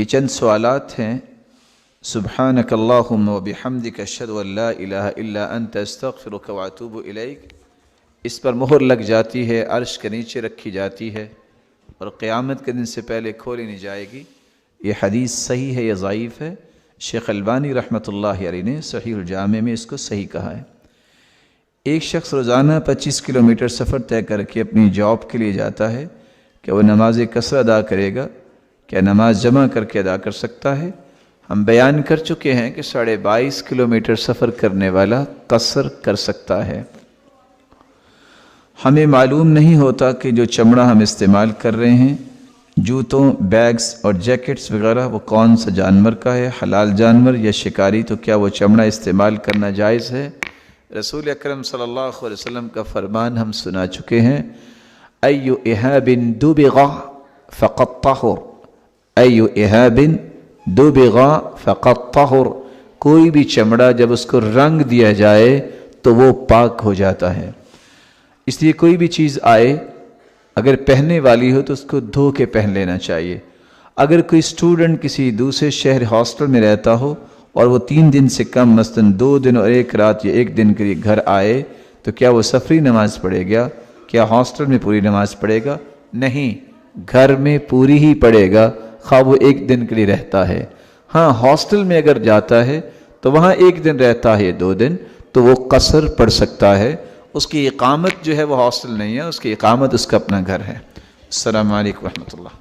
یہ چند سوالات ہیں۔ سبحانک اللہم و بحمدک اشہد ان لا الہ الا انت استغفرک و اتوب الیک، اس پر مہر لگ جاتی ہے، عرش کے نیچے رکھی جاتی ہے اور قیامت کے دن سے پہلے کھولی نہیں جائے گی۔ یہ حدیث صحیح ہے یا ضعیف ہے؟ شیخ البانی رحمۃ اللہ علیہ نے صحیح الجامع میں اس کو صحیح کہا ہے۔ ایک شخص روزانہ 25 کلومیٹر سفر طے کر کے اپنی جاب کے لیے جاتا ہے، کہ وہ نماز قصر ادا کرے گا؟ کیا نماز جمع کر کے ادا کر سکتا ہے؟ ہم بیان کر چکے ہیں کہ 22.5 کلومیٹر سفر کرنے والا قصر کر سکتا ہے۔ ہمیں معلوم نہیں ہوتا کہ جو چمڑا ہم استعمال کر رہے ہیں، جوتوں، بیگز اور جیکٹس وغیرہ، وہ کون سا جانور کا ہے، حلال جانور یا شکاری؟ تو کیا وہ چمڑا استعمال کرنا جائز ہے؟ رسول اکرم صلی اللہ علیہ وسلم کا فرمان ہم سنا چکے ہیں، ایو اہاب دبغ فقد طہر، ایو اہاب دبغ فقد طہر، کوئی بھی چمڑا جب اس کو رنگ دیا جائے تو وہ پاک ہو جاتا ہے۔ اس لیے کوئی بھی چیز آئے اگر پہننے والی ہو تو اس کو دھو کے پہن لینا چاہیے۔ اگر کوئی اسٹوڈنٹ کسی دوسرے شہر ہاسٹل میں رہتا ہو اور وہ 3 دن سے کم مثلاً 2 دن اور 1 رات یا 1 دن کے لیے گھر آئے، تو کیا وہ سفری نماز پڑھے گا؟ کیا ہاسٹل میں پوری نماز پڑھے گا؟ نہیں، گھر میں پوری ہی پڑھے گا، خواہ وہ 1 دن کے لیے رہتا ہے۔ ہاں، ہاسٹل میں اگر جاتا ہے تو وہاں 1 دن رہتا ہے 2 دن، تو وہ قصر پڑھ سکتا ہے۔ اس کی اقامت جو ہے وہ ہاسٹل نہیں ہے، اس کی اقامت اس کا اپنا گھر ہے۔ السلام علیکم ورحمۃ اللہ۔